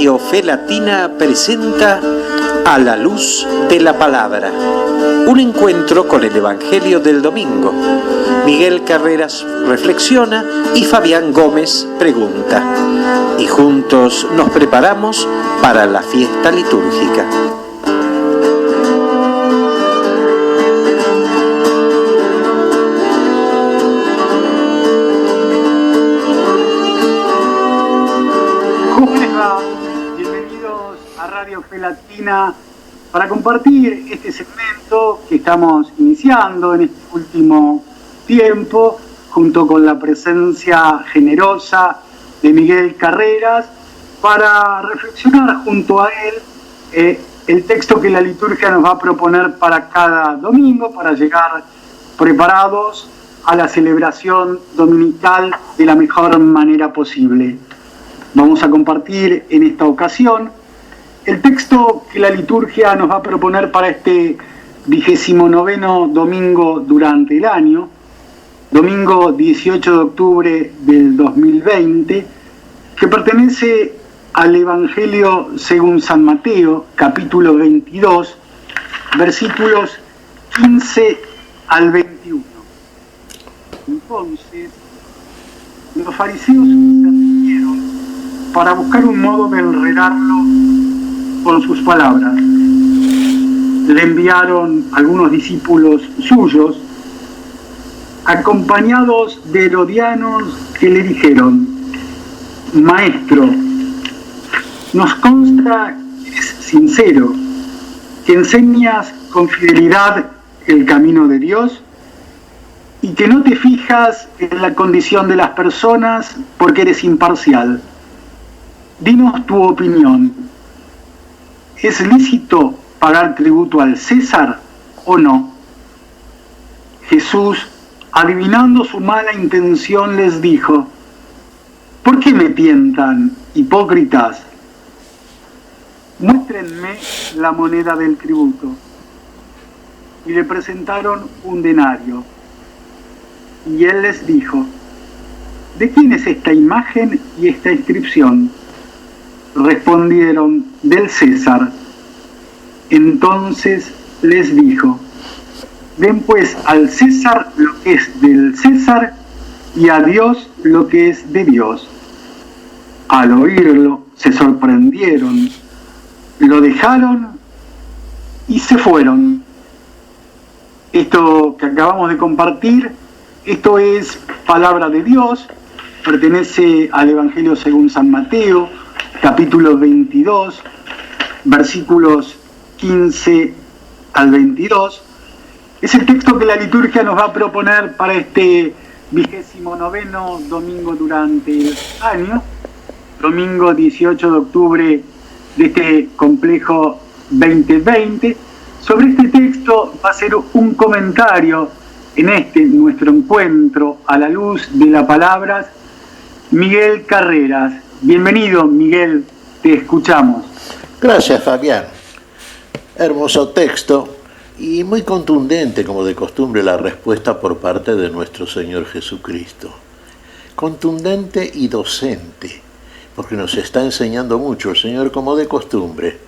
Radio Fe Latina presenta A la Luz de la Palabra, un encuentro con el Evangelio del domingo. Miguel Carreras reflexiona y Fabián Gómez pregunta. Y juntos nos preparamos para la fiesta litúrgica. Radio Fe Latina para compartir este segmento que estamos iniciando en este último tiempo junto con la presencia generosa de Miguel Carreras para reflexionar junto a él el texto que la liturgia nos va a proponer para cada domingo, para llegar preparados a la celebración dominical de la mejor manera posible. Vamos a compartir en esta ocasión el texto que la liturgia nos va a proponer para este 29º domingo durante el año, domingo 18 de octubre del 2020, que pertenece al Evangelio según San Mateo, capítulo 22, versículos 15 al 21. Entonces, los fariseos se reunieron para buscar un modo de enredarlo con sus palabras. Le enviaron algunos discípulos suyos, acompañados de herodianos, que le dijeron: Maestro, nos consta que eres sincero, que enseñas con fidelidad el camino de Dios y que no te fijas en la condición de las personas porque eres imparcial. Dinos tu opinión. ¿Es lícito pagar tributo al César o no? Jesús, adivinando su mala intención, les dijo: ¿Por qué me tientan, hipócritas? Muéstrenme la moneda del tributo. Y le presentaron un denario. Y él les dijo: ¿De quién es esta imagen y esta inscripción? Respondieron: del César. Entonces les dijo: den pues al César lo que es del César y a Dios lo que es de Dios. Al oírlo se sorprendieron, lo dejaron y se fueron. Esto que acabamos de compartir, esto es palabra de Dios, pertenece al Evangelio según San Mateo, capítulo 22, versículos 15 al 22. Es el texto que la liturgia nos va a proponer para este 29º domingo durante el año, domingo 18 de octubre de este complejo 2020. Sobre este texto va a ser un comentario en este nuestro encuentro a la luz de la palabra, Miguel Carreras. Bienvenido, Miguel, te escuchamos. Gracias, Fabián. Hermoso texto y muy contundente, como de costumbre, la respuesta por parte de nuestro Señor Jesucristo. Contundente y docente, porque nos está enseñando mucho el Señor, como de costumbre.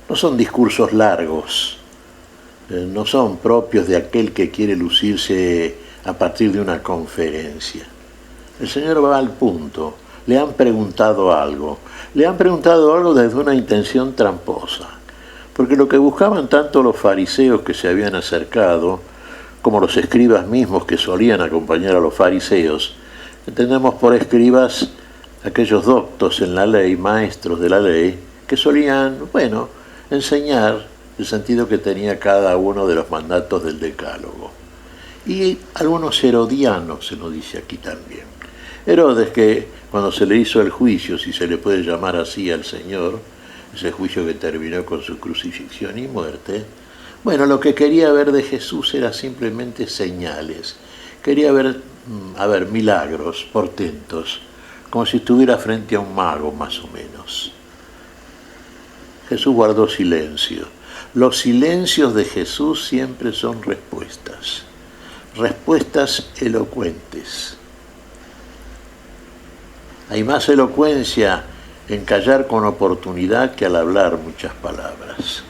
No son discursos largos, no son propios de aquel que quiere lucirse a partir de una conferencia. El Señor va al punto. Le han preguntado algo desde una intención tramposa, porque lo que buscaban tanto los fariseos que se habían acercado, como los escribas mismos que solían acompañar a los fariseos, entendemos por escribas aquellos doctos en la ley, maestros de la ley, que solían, enseñar el sentido que tenía cada uno de los mandatos del decálogo. Y algunos herodianos, se nos dice aquí también. Herodes, que cuando se le hizo el juicio, si se le puede llamar así al Señor, ese juicio que terminó con su crucifixión y muerte, lo que quería ver de Jesús era simplemente señales. Quería ver, milagros, portentos, como si estuviera frente a un mago, más o menos. Jesús guardó silencio. Los silencios de Jesús siempre son respuestas elocuentes. Hay más elocuencia en callar con oportunidad que al hablar muchas palabras.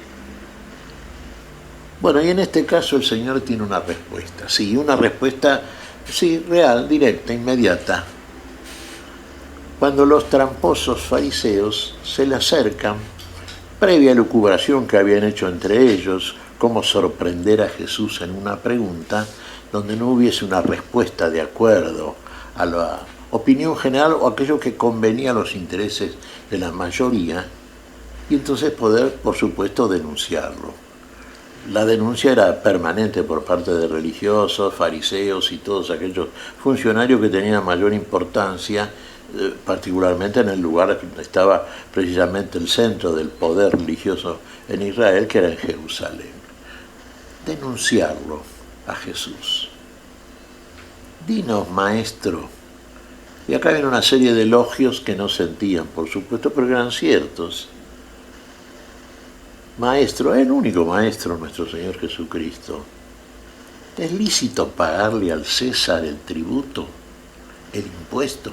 Bueno, y en este caso el Señor tiene una respuesta, una respuesta real, directa, inmediata. Cuando los tramposos fariseos se le acercan, previa elucubración que habían hecho entre ellos, cómo sorprender a Jesús en una pregunta donde no hubiese una respuesta de acuerdo a la opinión general o aquello que convenía a los intereses de la mayoría, y entonces poder, por supuesto, denunciarlo. La denuncia era permanente por parte de religiosos, fariseos y todos aquellos funcionarios que tenían mayor importancia, particularmente en el lugar donde estaba precisamente el centro del poder religioso en Israel, que era en Jerusalén. Denunciarlo a Jesús. Dinos, maestro. Y acá viene una serie de elogios que no sentían, por supuesto, pero eran ciertos. Maestro, el único maestro, nuestro Señor Jesucristo. ¿Es lícito pagarle al César el tributo, el impuesto?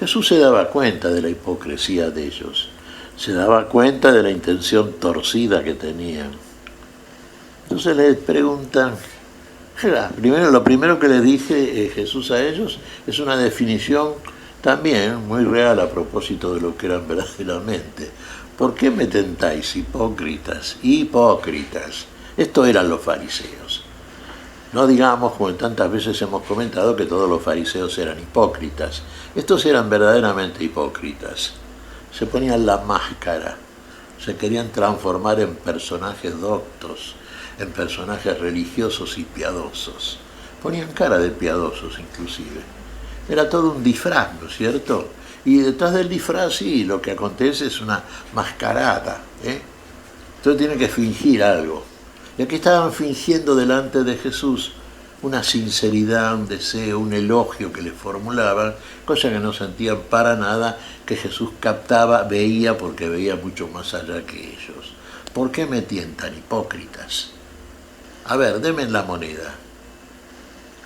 Jesús se daba cuenta de la hipocresía de ellos, se daba cuenta de la intención torcida que tenían. Entonces les preguntan, lo primero que les dije Jesús a ellos es una definición también muy real a propósito de lo que eran verdaderamente. ¿Por qué me tentáis, hipócritas? Hipócritas. Esto eran los fariseos. No digamos, como tantas veces hemos comentado, que todos los fariseos eran hipócritas. Estos eran verdaderamente hipócritas. Se ponían la máscara, se querían transformar en personajes doctos, en personajes religiosos y piadosos. Ponían cara de piadosos inclusive. Era todo un disfraz, ¿no es cierto? Y detrás del disfraz, lo que acontece es una mascarada. Entonces tiene que fingir algo. Y aquí estaban fingiendo delante de Jesús una sinceridad, un deseo, un elogio que le formulaban, cosa que no sentían para nada, que Jesús captaba, veía, porque veía mucho más allá que ellos. ¿Por qué me tientan, hipócritas? A ver, denme la moneda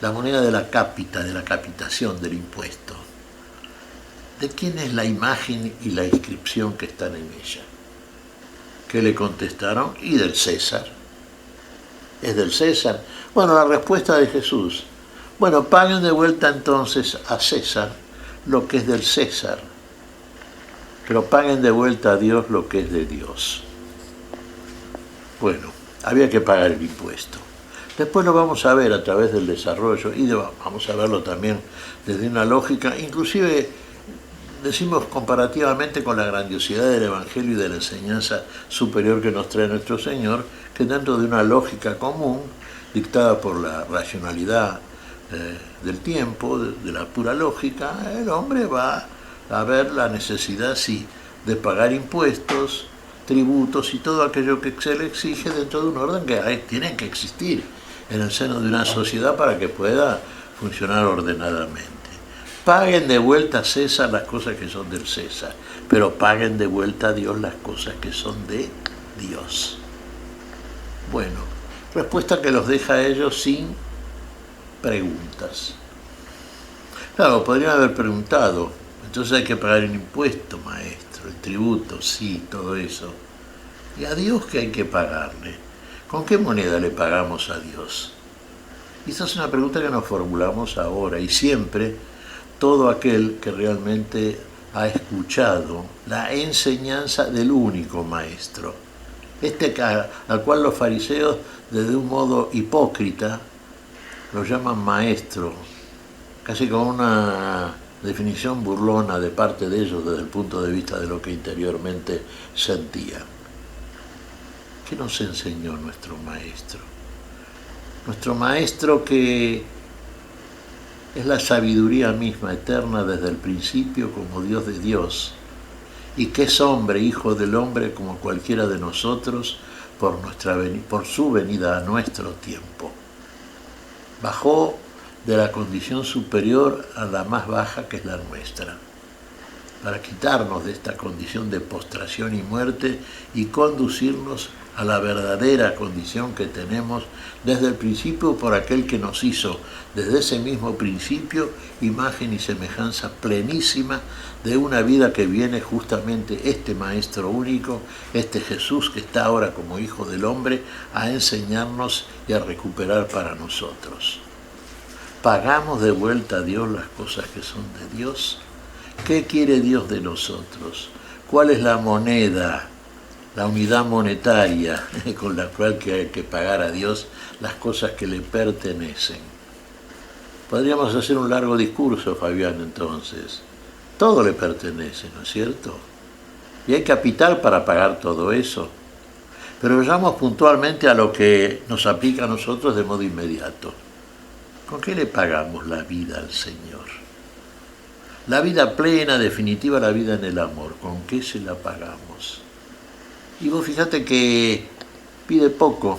de la capitación del impuesto. ¿De quién es la imagen y la inscripción que están en ella? ¿Qué le contestaron? Y del César. ¿Es del César? Bueno, la respuesta de Jesús. Bueno, paguen de vuelta entonces a César lo que es del César, pero paguen de vuelta a Dios lo que es de Dios. Bueno, había que pagar el impuesto. Después lo vamos a ver a través del desarrollo y vamos a verlo también desde una lógica, inclusive decimos comparativamente con la grandiosidad del Evangelio y de la enseñanza superior que nos trae nuestro Señor, que dentro de una lógica común, dictada por la racionalidad del tiempo, de la pura lógica, el hombre va a ver la necesidad, de pagar impuestos, tributos y todo aquello que se le exige dentro de un orden que tienen que existir en el seno de una sociedad para que pueda funcionar ordenadamente. Paguen de vuelta a César las cosas que son del César, pero paguen de vuelta a Dios las cosas que son de Dios. Bueno, respuesta que los deja a ellos sin preguntas. Claro, podrían haber preguntado, entonces hay que pagar el impuesto, maestro, el tributo, sí, todo eso. ¿Y a Dios qué hay que pagarle? ¿Con qué moneda le pagamos a Dios? Y esa es una pregunta que nos formulamos ahora y siempre todo aquel que realmente ha escuchado la enseñanza del único maestro, al cual los fariseos, desde un modo hipócrita, lo llaman maestro, casi con una definición burlona de parte de ellos desde el punto de vista de lo que interiormente sentían. ¿Qué nos enseñó nuestro maestro? Nuestro maestro, que es la sabiduría misma, eterna desde el principio como Dios de Dios, y que es hombre, hijo del hombre como cualquiera de nosotros, por su venida a nuestro tiempo. Bajó de la condición superior a la más baja, que es la nuestra. para quitarnos de esta condición de postración y muerte y conducirnos a la verdadera condición que tenemos desde el principio por aquel que nos hizo, desde ese mismo principio, imagen y semejanza plenísima de una vida que viene justamente este Maestro único, este Jesús que está ahora como Hijo del Hombre, a enseñarnos y a recuperar para nosotros. ¿Pagamos de vuelta a Dios las cosas que son de Dios? ¿Qué quiere Dios de nosotros? ¿Cuál es la moneda, la unidad monetaria con la cual hay que pagar a Dios las cosas que le pertenecen? Podríamos hacer un largo discurso, Fabián, entonces. Todo le pertenece, ¿no es cierto? Y hay capital para pagar todo eso. Pero vayamos puntualmente a lo que nos aplica a nosotros de modo inmediato. ¿Con qué le pagamos la vida al Señor? La vida plena, definitiva, la vida en el amor. ¿Con qué se la pagamos? Y vos fíjate que pide poco,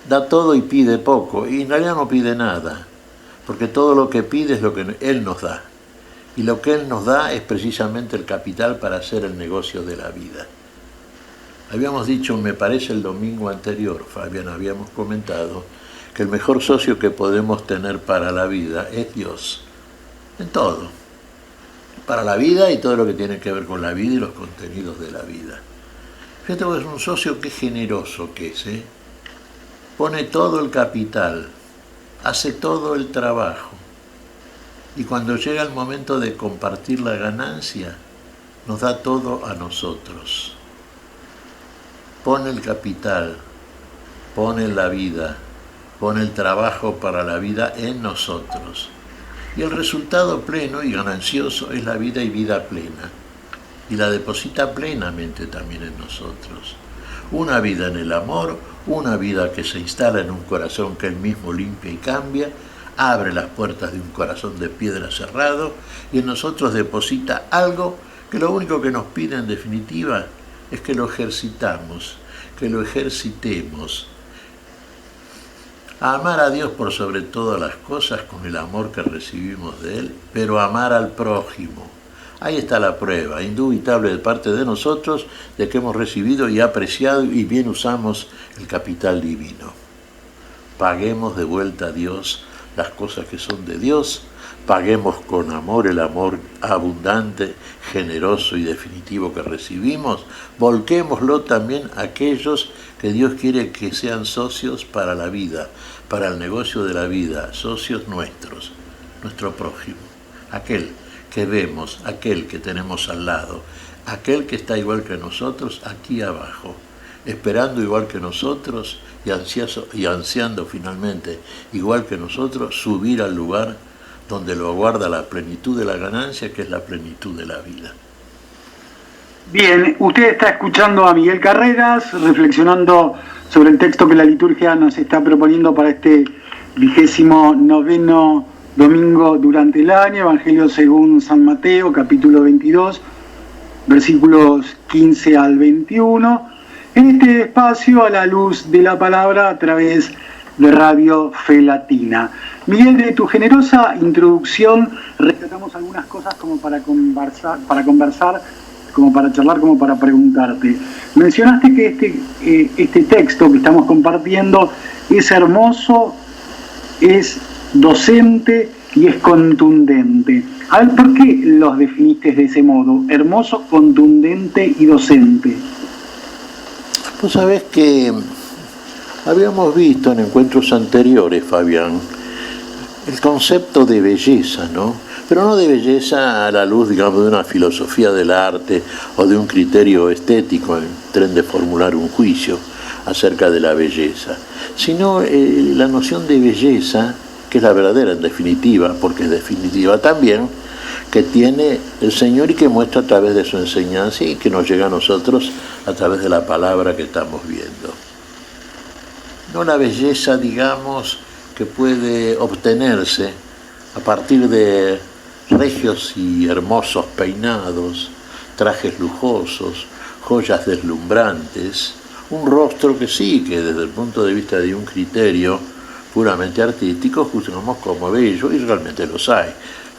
da todo y pide poco, y en realidad no pide nada, porque todo lo que pide es lo que Él nos da, y lo que Él nos da es precisamente el capital para hacer el negocio de la vida. Habíamos dicho, me parece el domingo anterior, Fabián, habíamos comentado, que el mejor socio que podemos tener para la vida es Dios, en todo, para la vida y todo lo que tiene que ver con la vida y los contenidos de la vida. Fíjate que es un socio que generoso que es, pone todo el capital, hace todo el trabajo, y cuando llega el momento de compartir la ganancia, nos da todo a nosotros. Pone el capital, pone la vida, pone el trabajo para la vida en nosotros. Y el resultado pleno y ganancioso es la vida y vida plena. Y la deposita plenamente también en nosotros. Una vida en el amor, una vida que se instala en un corazón que Él mismo limpia y cambia, abre las puertas de un corazón de piedra cerrado y en nosotros deposita algo que lo único que nos pide en definitiva es que lo ejercitamos, que lo ejercitemos. A amar a Dios por sobre todas las cosas con el amor que recibimos de Él, pero amar al prójimo. Ahí está la prueba indubitable de parte de nosotros de que hemos recibido y apreciado y bien usamos el capital divino. Paguemos de vuelta a Dios las cosas que son de Dios, paguemos con amor el amor abundante, generoso y definitivo que recibimos, volquémoslo también a aquellos que Dios quiere que sean socios para la vida, para el negocio de la vida, socios nuestros, nuestro prójimo, aquel que vemos, aquel que tenemos al lado, aquel que está igual que nosotros aquí abajo, esperando igual que nosotros y ansiando finalmente igual que nosotros subir al lugar donde lo aguarda la plenitud de la ganancia, que es la plenitud de la vida. Bien, usted está escuchando a Miguel Carreras, reflexionando sobre el texto que la liturgia nos está proponiendo para este 29º domingo durante el año, Evangelio según San Mateo, capítulo 22, versículos 15 al 21, en este espacio a la luz de la palabra a través de Radio Fe Latina. Miguel, de tu generosa introducción rescatamos algunas cosas como para conversar, como para charlar, como para preguntarte. Mencionaste que este texto que estamos compartiendo es hermoso, es docente y es contundente. A ver, ¿por qué los definiste de ese modo? Hermoso, contundente y docente. Vos sabés que habíamos visto en encuentros anteriores, Fabián, el concepto de belleza, ¿no? Pero no de belleza a la luz, digamos, de una filosofía del arte o de un criterio estético en tren de formular un juicio acerca de la belleza, sino la noción de belleza, que es la verdadera en definitiva, porque es definitiva también, que tiene el Señor y que muestra a través de su enseñanza y que nos llega a nosotros a través de la palabra que estamos viendo. No la belleza, digamos, que puede obtenerse a partir de regios y hermosos peinados, trajes lujosos, joyas deslumbrantes, un rostro que sí, que desde el punto de vista de un criterio puramente artístico juzgamos como bello, y realmente los hay.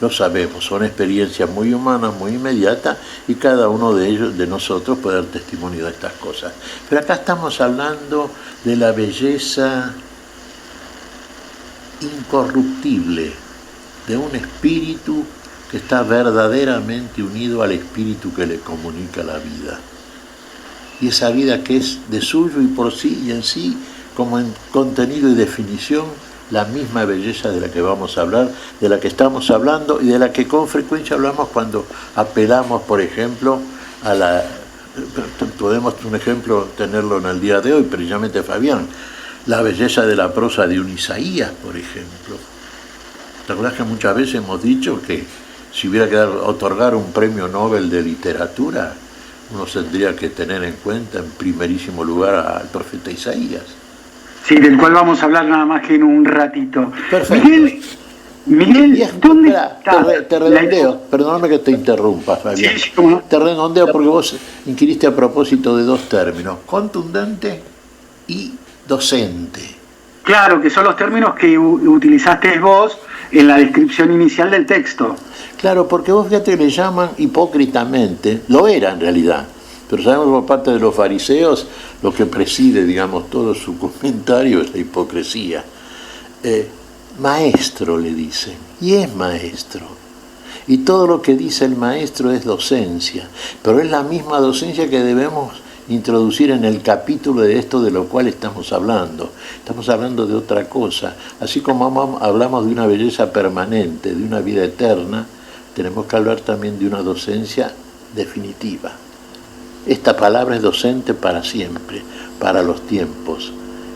Lo sabemos, son experiencias muy humanas, muy inmediatas, y cada uno de ellos, de nosotros, puede dar testimonio de estas cosas. Pero acá estamos hablando de la belleza incorruptible de un espíritu que está verdaderamente unido al espíritu que le comunica la vida. Y esa vida que es de suyo y por sí y en sí, como en contenido y definición, la misma belleza de la que vamos a hablar, de la que estamos hablando y de la que con frecuencia hablamos cuando apelamos, por ejemplo, a la... Podemos, un ejemplo, tenerlo en el día de hoy, precisamente Fabián, la belleza de la prosa de un Isaías, por ejemplo. ¿Te acuerdas que muchas veces hemos dicho que si hubiera que otorgar un premio Nobel de literatura, uno tendría que tener en cuenta en primerísimo lugar al profeta Isaías? Sí, del cual vamos a hablar nada más que en un ratito. Perfecto. Miguel, ¿dónde está? Te redondeo, perdóname que te interrumpa, Fabián. Sí, ¿cómo no? Te redondeo porque vos inquiriste a propósito de dos términos, contundente y docente. Claro, que son los términos que utilizaste vos en la descripción inicial del texto. Claro, porque vos fíjate que le llaman hipócritamente, lo era en realidad, pero sabemos por parte de los fariseos lo que preside, digamos, todo su comentario es la hipocresía. Maestro le dicen, y es maestro. Y todo lo que dice el maestro es docencia, pero es la misma docencia que debemos introducir en el capítulo de esto de lo cual estamos hablando. Estamos hablando de otra cosa. Así como hablamos de una belleza permanente, de una vida eterna, tenemos que hablar también de una docencia definitiva. Esta palabra es docente para siempre, para los tiempos.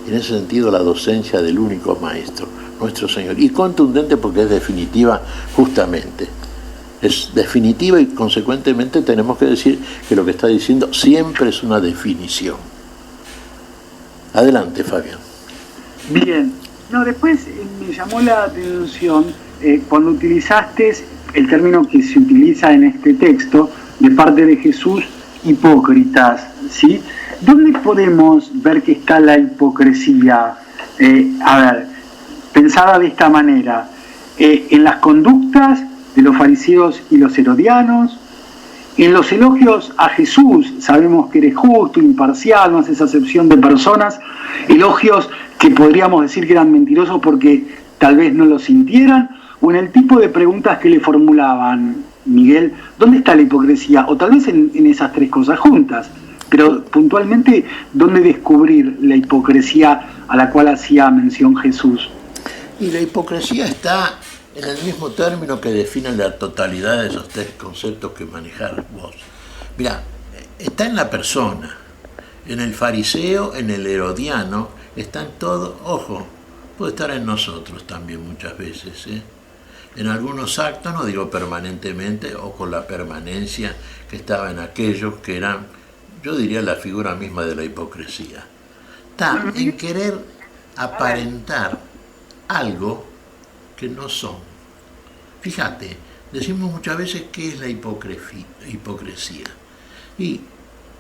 En ese sentido, la docencia del único maestro, nuestro Señor. Y contundente porque es definitiva justamente. Es definitiva y consecuentemente tenemos que decir que lo que está diciendo siempre es una definición. Adelante, Fabián. Bien. No, después me llamó la atención cuando utilizaste el término que se utiliza en este texto de parte de Jesús, hipócritas, ¿sí? ¿Dónde podemos ver que está la hipocresía? A ver, pensada de esta manera, en las conductas de los fariseos y los herodianos, en los elogios a Jesús, sabemos que eres justo, imparcial, no haces acepción de personas, elogios que podríamos decir que eran mentirosos porque tal vez no lo sintieran, o en el tipo de preguntas que le formulaban. Miguel, ¿dónde está la hipocresía? O tal vez en esas tres cosas juntas, pero puntualmente, ¿dónde descubrir la hipocresía a la cual hacía mención Jesús? Y la hipocresía está en el mismo término que define la totalidad de esos tres conceptos que manejar vos. Mirá, está en la persona, en el fariseo, en el herodiano, está en todo, ojo, puede estar en nosotros también muchas veces, en algunos actos, no digo permanentemente, o con la permanencia que estaba en aquellos que eran, yo diría, la figura misma de la hipocresía. Está en querer aparentar algo que no son. Fíjate, decimos muchas veces qué es la hipocresía. Y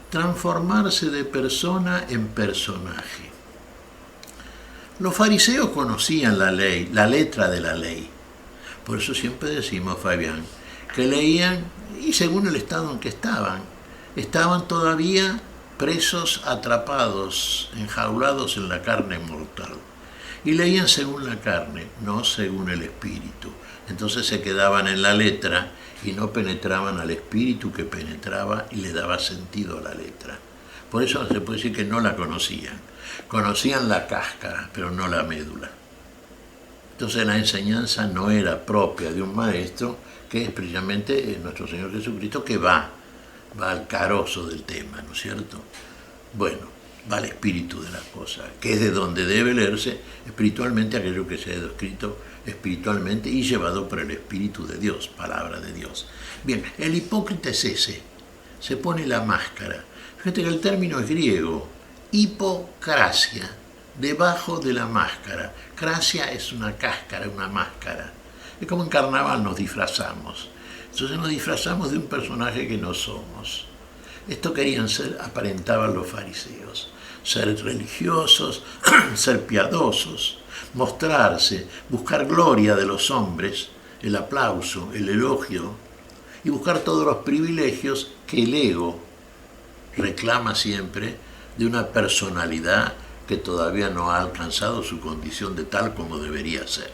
transformarse de persona en personaje. Los fariseos conocían la ley, la letra de la ley. Por eso siempre decimos, Fabián, que leían, y según el estado en que estaban todavía presos, atrapados, enjaulados en la carne mortal. Y leían según la carne, no según el espíritu. Entonces se quedaban en la letra y no penetraban al espíritu que penetraba y le daba sentido a la letra. Por eso se puede decir que no la conocían. Conocían la cáscara, pero no la médula. Entonces la enseñanza no era propia de un maestro, que es precisamente nuestro Señor Jesucristo, que va al carozo del tema, ¿no es cierto? Bueno, va al espíritu de la cosa, que es de donde debe leerse espiritualmente aquello que se ha escrito espiritualmente y llevado por el Espíritu de Dios, palabra de Dios. Bien, el hipócrita es ese, se pone la máscara. Fíjate que el término es griego, hipocrasia, debajo de la máscara. Crasia es una cáscara, una máscara. Es como en carnaval nos disfrazamos. Entonces nos disfrazamos de un personaje que no somos. Esto querían ser, aparentaban los fariseos. Ser religiosos, ser piadosos, mostrarse, buscar gloria de los hombres, el aplauso, el elogio y buscar todos los privilegios que el ego reclama siempre de una personalidad que todavía no ha alcanzado su condición de tal como debería ser.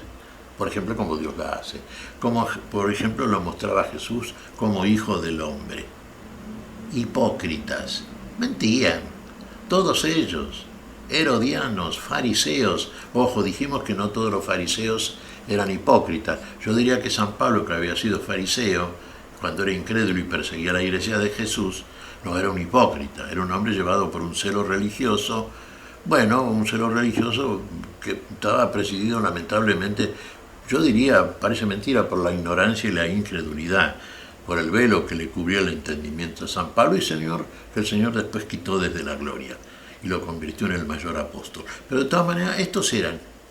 Por ejemplo, como Dios la hace. Como, por ejemplo, lo mostraba Jesús como hijo del hombre. Hipócritas. Mentían. Todos ellos. Herodianos, fariseos. Ojo, dijimos que no todos los fariseos eran hipócritas. Yo diría que San Pablo, que había sido fariseo, cuando era incrédulo y perseguía a la iglesia de Jesús, no era un hipócrita, era un hombre llevado por un celo religioso, bueno, un celo religioso que estaba presidido lamentablemente, yo diría, parece mentira, por la ignorancia y la incredulidad, por el velo que le cubría el entendimiento a San Pablo que el Señor después quitó desde la gloria y lo convirtió en el mayor apóstol. Pero de todas maneras, estos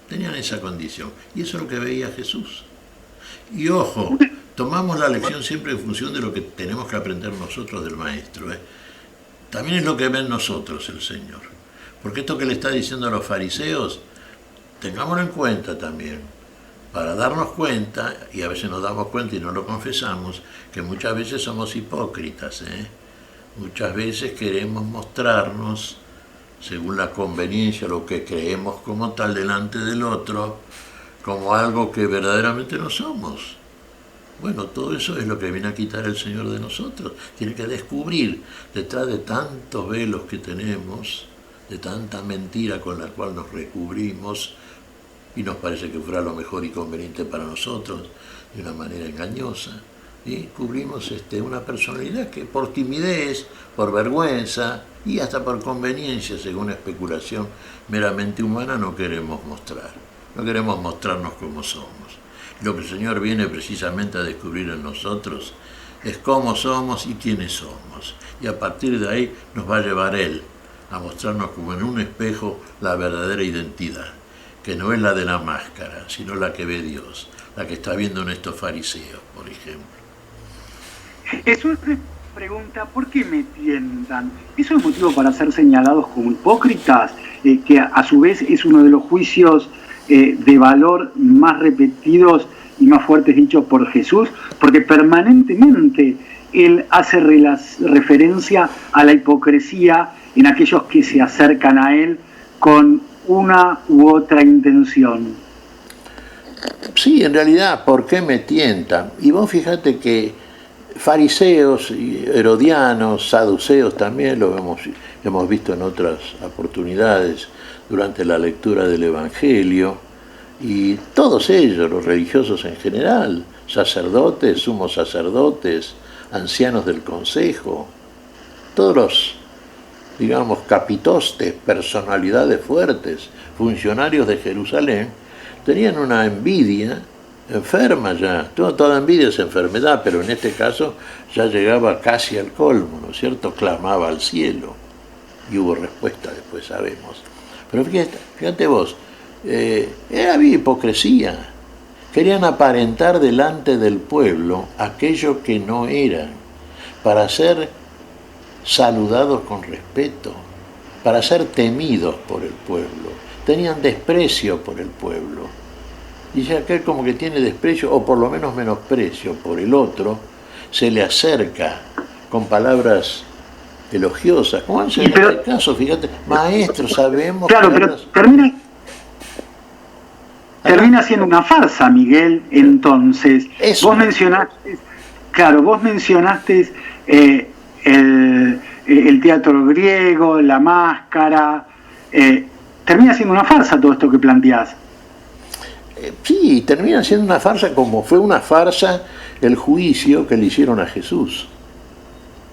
tenían esa condición, y eso es lo que veía Jesús. Y ojo, tomamos la lección siempre en función de lo que tenemos que aprender nosotros del Maestro. También es lo que ve en nosotros el Señor. Porque esto que le está diciendo a los fariseos, tengámoslo en cuenta también, para darnos cuenta, y a veces nos damos cuenta y no lo confesamos, que muchas veces somos hipócritas. Muchas veces queremos mostrarnos, según la conveniencia, lo que creemos como tal delante del otro, como algo que verdaderamente no somos. Bueno, todo eso es lo que viene a quitar el Señor de nosotros. Tiene que descubrir, detrás de tantos velos que tenemos, de tanta mentira con la cual nos recubrimos, y nos parece que fuera lo mejor y conveniente para nosotros, de una manera engañosa, y cubrimos una personalidad que por timidez, por vergüenza y hasta por conveniencia, según especulación meramente humana, no queremos mostrar. No queremos mostrarnos como somos. Lo que el Señor viene precisamente a descubrir en nosotros es cómo somos y quiénes somos. Y a partir de ahí nos va a llevar Él a mostrarnos como en un espejo la verdadera identidad, que no es la de la máscara, sino la que ve Dios, la que está viendo en estos fariseos, por ejemplo. Jesús pregunta, ¿por qué me tientan? ¿Eso es motivo para ser señalados como hipócritas? Que a su vez es uno de los juicios de valor más repetidos y más fuertes dichos por Jesús, porque permanentemente Él hace referencia a la hipocresía en aquellos que se acercan a Él con una u otra intención. Sí, en realidad, ¿por qué me tientan? Y vos fíjate que fariseos, herodianos, saduceos también, lo hemos visto en otras oportunidades durante la lectura del Evangelio, y todos ellos, los religiosos en general, sacerdotes, sumos sacerdotes, ancianos del consejo, todos los, digamos, capitostes, personalidades fuertes, funcionarios de Jerusalén, tenían una envidia enferma ya. Toda envidia es enfermedad, pero en este caso ya llegaba casi al colmo, ¿no es cierto? Clamaba al cielo y hubo respuesta, después sabemos. Pero fíjate vos, había hipocresía. Querían aparentar delante del pueblo aquello que no eran, para ser saludados con respeto, para ser temidos por el pueblo. Tenían desprecio por el pueblo. Y ya aquel como que tiene desprecio, o por lo menos menosprecio por el otro, se le acerca con palabras elogiosas, como en este caso, fíjate, maestro, sabemos... Claro, pero termina siendo una farsa, Miguel, entonces. Eso. Vos mencionaste el teatro griego, la máscara, termina siendo una farsa todo esto que planteás. Sí, termina siendo una farsa, como fue una farsa el juicio que le hicieron a Jesús.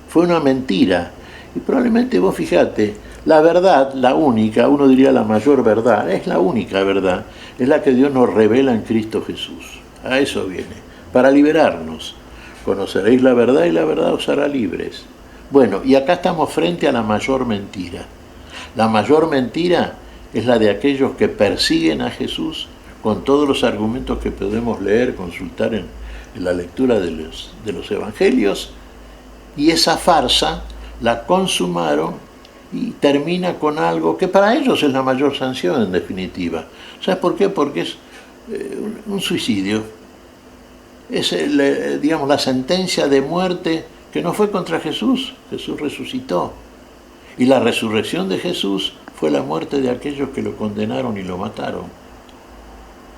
Fue una mentira. Y probablemente vos fijate, la verdad, la única, uno diría la mayor verdad, es la única verdad, es la que Dios nos revela en Cristo Jesús. A eso viene, para liberarnos. Conoceréis la verdad y la verdad os hará libres. Bueno, y acá estamos frente a la mayor mentira. La mayor mentira es la de aquellos que persiguen a Jesús con todos los argumentos que podemos leer, consultar en la lectura de los evangelios, y esa farsa la consumaron y termina con algo que para ellos es la mayor sanción en definitiva. ¿Sabes por qué? Porque es un suicidio. es digamos, la sentencia de muerte que no fue contra Jesús. Jesús resucitó. Y la resurrección de Jesús fue la muerte de aquellos que lo condenaron y lo mataron.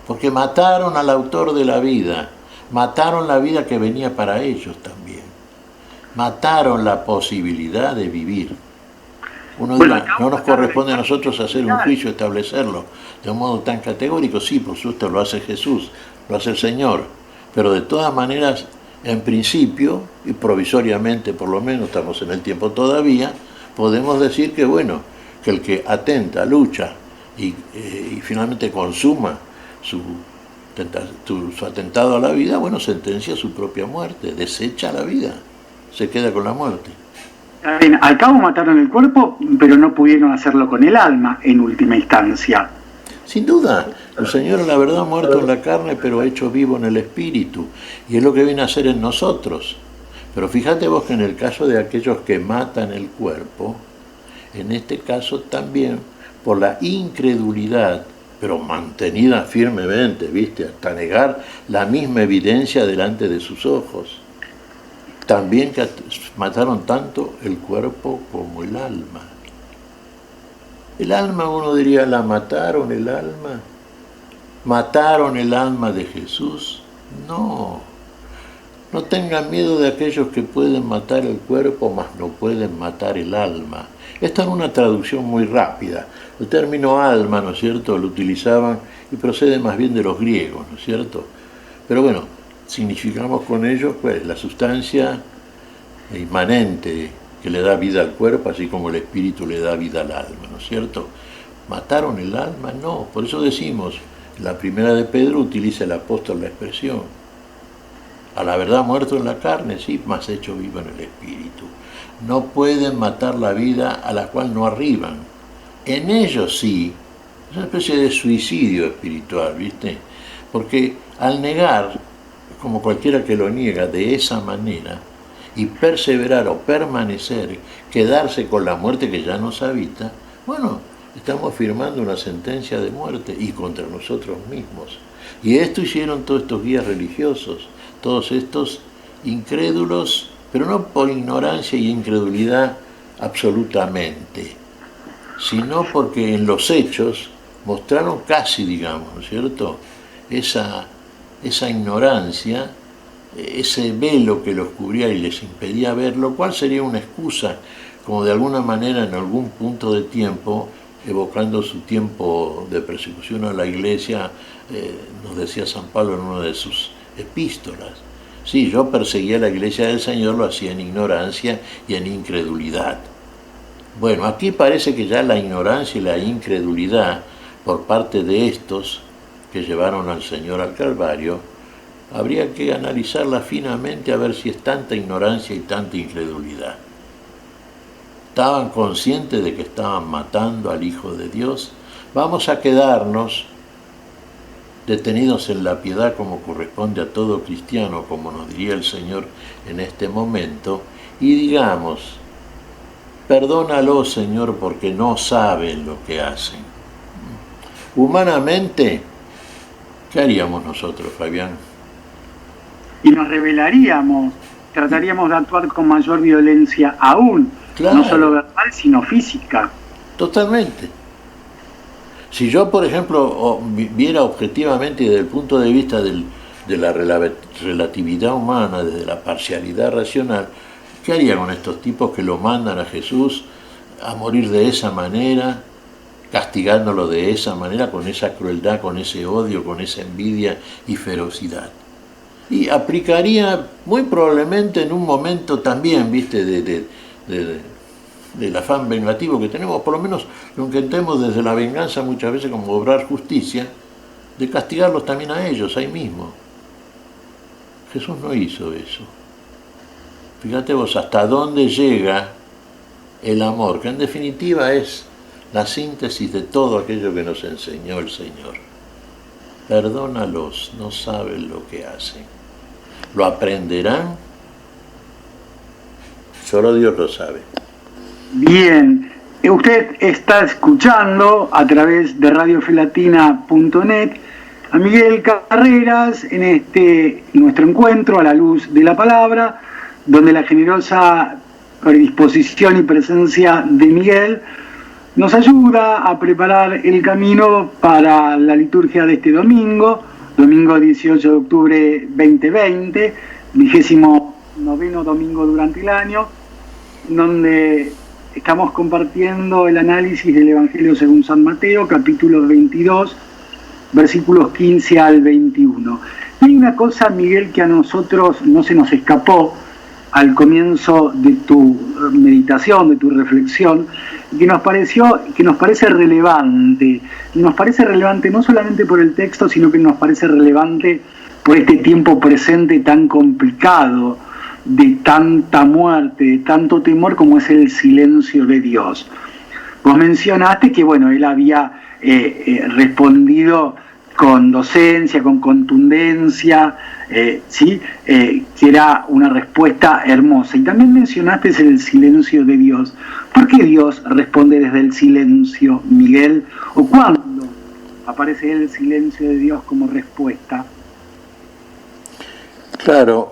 Porque mataron al autor de la vida, mataron la vida que venía para ellos también. Mataron la posibilidad de vivir. Uno dirá, no nos corresponde a nosotros hacer un juicio, establecerlo de un modo tan categórico. Sí, por supuesto, lo hace Jesús, lo hace el Señor. Pero de todas maneras, en principio, y provisoriamente por lo menos, estamos en el tiempo todavía, podemos decir que, bueno, que el que atenta, lucha y finalmente consuma su atentado a la vida, bueno, sentencia su propia muerte, desecha la vida, se queda con la muerte. Al cabo mataron el cuerpo, pero no pudieron hacerlo con el alma en última instancia. Sin duda, el Señor, la verdad, ha muerto en la carne, pero ha hecho vivo en el espíritu, y es lo que viene a hacer en nosotros. Pero fíjate vos que en el caso de aquellos que matan el cuerpo, en este caso también por la incredulidad, pero mantenida firmemente, ¿viste? Hasta negar la misma evidencia delante de sus ojos. También que mataron tanto el cuerpo como el alma. El alma, uno diría, ¿la mataron el alma? ¿Mataron el alma de Jesús? No. No tengan miedo de aquellos que pueden matar el cuerpo, mas no pueden matar el alma. Esta es una traducción muy rápida. El término alma, ¿no es cierto?, lo utilizaban y procede más bien de los griegos, ¿no es cierto? Pero bueno, significamos con ello pues la sustancia inmanente que le da vida al cuerpo, así como el espíritu le da vida al alma, ¿no es cierto? ¿Mataron el alma? No, por eso decimos, la primera de Pedro utiliza el apóstol la expresión, a la verdad muerto en la carne, sí, mas hecho vivo en el espíritu. No pueden matar la vida a la cual no arriban. En ellos sí, es una especie de suicidio espiritual, ¿viste? Porque al negar, como cualquiera que lo niega de esa manera, y perseverar o permanecer, quedarse con la muerte que ya nos habita, bueno, estamos firmando una sentencia de muerte y contra nosotros mismos. Y esto hicieron todos estos guías religiosos, todos estos incrédulos, pero no por ignorancia y incredulidad absolutamente, sino porque en los hechos mostraron casi, digamos, ¿no es cierto?, esa ignorancia, ese velo que los cubría y les impedía ver, lo cual sería una excusa, como de alguna manera en algún punto de tiempo, evocando su tiempo de persecución a la iglesia, nos decía San Pablo en una de sus epístolas. Sí, yo perseguía a la iglesia del Señor, lo hacía en ignorancia y en incredulidad. Bueno, aquí parece que ya la ignorancia y la incredulidad por parte de estos que llevaron al Señor al Calvario, habría que analizarla finamente a ver si es tanta ignorancia y tanta incredulidad. ¿Estaban conscientes de que estaban matando al Hijo de Dios? Vamos a quedarnos detenidos en la piedad como corresponde a todo cristiano, como nos diría el Señor en este momento, y digamos, perdónalo, Señor, porque no saben lo que hacen. Humanamente, ¿qué haríamos nosotros, Fabián? Y nos rebelaríamos, trataríamos de actuar con mayor violencia aún, claro, no solo verbal, sino física. Totalmente. Si yo, por ejemplo, viera objetivamente desde el punto de vista de la relatividad humana, desde la parcialidad racional, ¿qué haría con estos tipos que lo mandan a Jesús a morir de esa manera, castigándolo de esa manera, con esa crueldad, con ese odio, con esa envidia y ferocidad? Y aplicaría muy probablemente en un momento también, ¿viste?, del afán vengativo que tenemos, por lo menos lo intentemos desde la venganza muchas veces como obrar justicia, de castigarlos también a ellos, ahí mismo. Jesús no hizo eso. Fíjate vos hasta dónde llega el amor, que en definitiva es la síntesis de todo aquello que nos enseñó el Señor. Perdónalos, no saben lo que hacen. ¿Lo aprenderán? Solo Dios lo sabe. Bien, usted está escuchando a través de radiofelatina.net a Miguel Carreras en nuestro encuentro a la luz de la palabra, donde la generosa predisposición y presencia de Miguel nos ayuda a preparar el camino para la liturgia de este domingo 18 de octubre 2020, 29º domingo durante el año, donde estamos compartiendo el análisis del Evangelio según San Mateo, capítulo 22, versículos 15 al 21. Y hay una cosa, Miguel, que a nosotros no se nos escapó al comienzo de tu meditación, de tu reflexión, que nos parece relevante. Y nos parece relevante no solamente por el texto, sino que nos parece relevante por este tiempo presente tan complicado, de tanta muerte, de tanto temor como es el silencio de Dios. Vos mencionaste que, bueno, él había respondido con docencia, con contundencia, ¿sí? Que era una respuesta hermosa. Y también mencionaste el silencio de Dios. ¿Por qué Dios responde desde el silencio, Miguel? ¿O cuándo aparece el silencio de Dios como respuesta? Claro,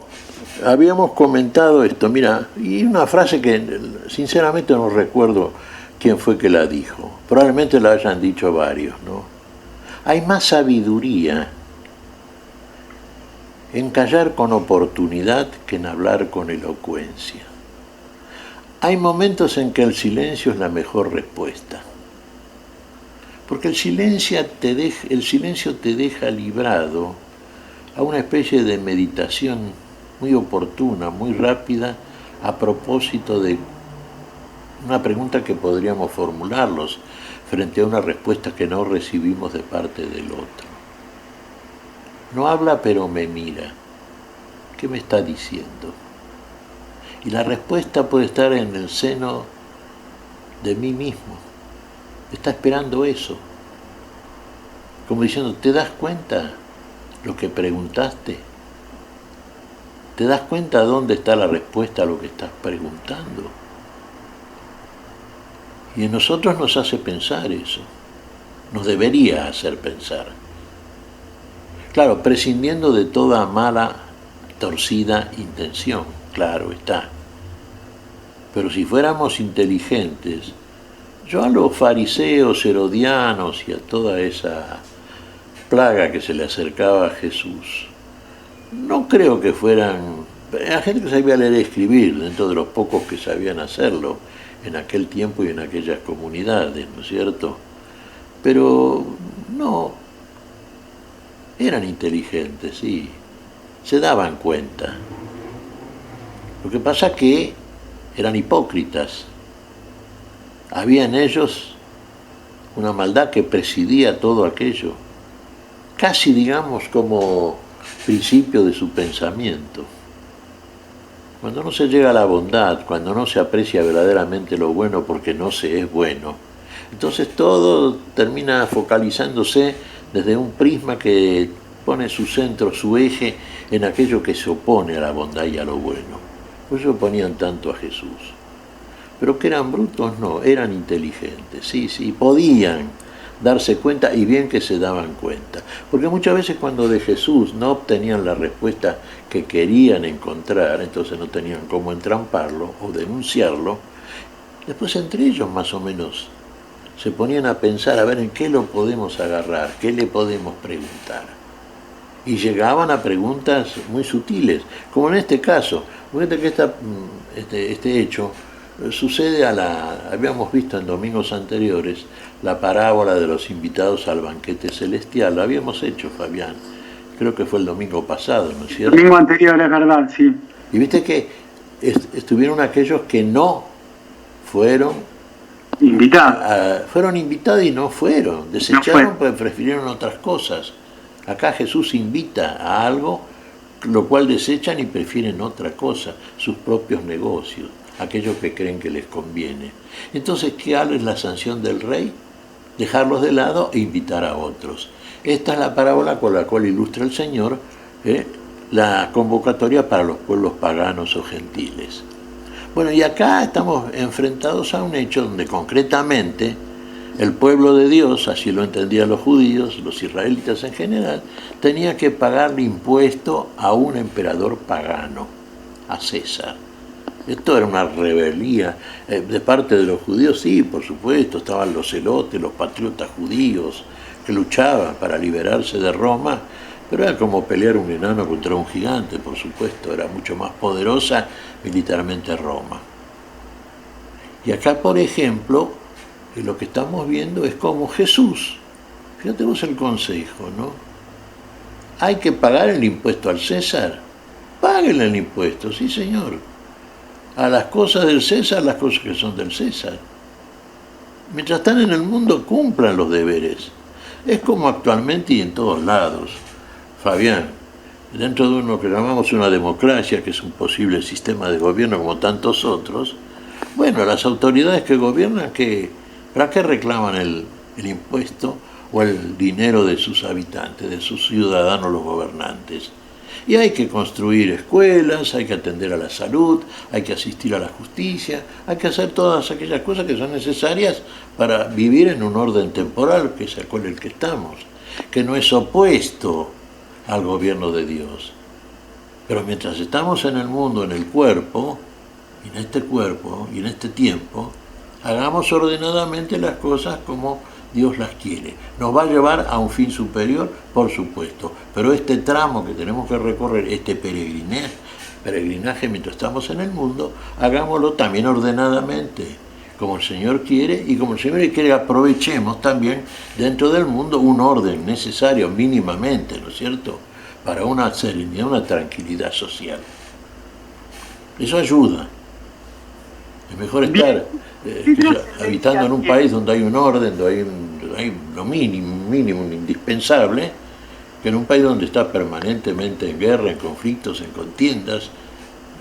habíamos comentado esto, mira, y una frase que sinceramente no recuerdo quién fue que la dijo. Probablemente la hayan dicho varios, ¿no? Hay más sabiduría en callar con oportunidad que en hablar con elocuencia. Hay momentos en que el silencio es la mejor respuesta, porque el silencio te deja librado a una especie de meditación muy oportuna, muy rápida, a propósito de una pregunta que podríamos formularlos frente a una respuesta que no recibimos de parte del otro. No habla pero me mira. ¿Qué me está diciendo? Y la respuesta puede estar en el seno de mí mismo. Está esperando eso. Como diciendo, ¿te das cuenta lo que preguntaste? ¿Te das cuenta dónde está la respuesta a lo que estás preguntando? Y en nosotros nos hace pensar eso. Nos debería hacer pensar. Claro, prescindiendo de toda mala, torcida intención, claro está. Pero si fuéramos inteligentes, yo a los fariseos, herodianos y a toda esa plaga que se le acercaba a Jesús, no creo que fueran, la gente que sabía leer y escribir, dentro de los pocos que sabían hacerlo en aquel tiempo y en aquellas comunidades, ¿no es cierto? Pero no, eran inteligentes, sí, se daban cuenta. Lo que pasa es que eran hipócritas. Había en ellos una maldad que presidía todo aquello, casi digamos como principio de su pensamiento. Cuando no se llega a la bondad, cuando no se aprecia verdaderamente lo bueno porque no se es bueno, entonces todo termina focalizándose desde un prisma que pone su centro, su eje en aquello que se opone a la bondad y a lo bueno. Por eso oponían tanto a Jesús. Pero que eran brutos, no, eran inteligentes, sí, podían darse cuenta, y bien que se daban cuenta. Porque muchas veces cuando de Jesús no obtenían la respuesta que querían encontrar, entonces no tenían cómo entramparlo o denunciarlo, después entre ellos más o menos se ponían a pensar a ver en qué lo podemos agarrar, qué le podemos preguntar. Y llegaban a preguntas muy sutiles, como en este caso. Fíjate que este hecho sucede habíamos visto en domingos anteriores, la parábola de los invitados al banquete celestial. Lo habíamos hecho, Fabián. Creo que fue el domingo pasado, ¿no es cierto? El domingo anterior, es verdad, sí. Y viste que estuvieron aquellos que no fueron invitados. Fueron invitados y no fueron. Desecharon porque prefirieron otras cosas. Acá Jesús invita a algo, lo cual desechan y prefieren otra cosa, sus propios negocios, aquellos que creen que les conviene. Entonces, ¿qué es la sanción del rey? Dejarlos de lado e invitar a otros. Esta es la parábola con la cual ilustra el Señor la convocatoria para los pueblos paganos o gentiles. Bueno, y acá estamos enfrentados a un hecho donde concretamente El pueblo de Dios, así lo entendían los judíos, los israelitas en general, tenía que pagarle impuesto a un emperador pagano, a César. Esto era una rebeldía de parte de los judíos, sí, por supuesto, estaban los celotes, los patriotas judíos, que luchaban para liberarse de Roma, pero era como pelear un enano contra un gigante, por supuesto, era mucho más poderosa militarmente Roma. Y acá, por ejemplo, lo que estamos viendo es como Jesús, fíjate vos el consejo, ¿no? Hay que pagar el impuesto al César, páguenle el impuesto, sí señor. A las cosas del César, las cosas que son del César. Mientras están en el mundo, cumplan los deberes. Es como actualmente y en todos lados. Fabián, dentro de uno que llamamos una democracia, que es un posible sistema de gobierno como tantos otros, bueno, las autoridades que gobiernan, ¿para qué reclaman el impuesto o el dinero de sus habitantes, de sus ciudadanos, los gobernantes? Y hay que construir escuelas, hay que atender a la salud, hay que asistir a la justicia, hay que hacer todas aquellas cosas que son necesarias para vivir en un orden temporal, que es el que estamos, que no es opuesto al gobierno de Dios. Pero mientras estamos en el mundo, en el cuerpo, y en este tiempo, hagamos ordenadamente las cosas como Dios las quiere. Nos va a llevar a un fin superior, por supuesto, pero este tramo que tenemos que recorrer, este peregrinaje mientras estamos en el mundo, hagámoslo también ordenadamente, como el Señor quiere, y como el Señor quiere aprovechemos también dentro del mundo un orden necesario mínimamente, ¿no es cierto?, para una serenidad, una tranquilidad social. Eso ayuda. Es mejor estar habitando en un país donde hay un orden, donde hay lo mínimo, indispensable, que en un país donde está permanentemente en guerra, en conflictos, en contiendas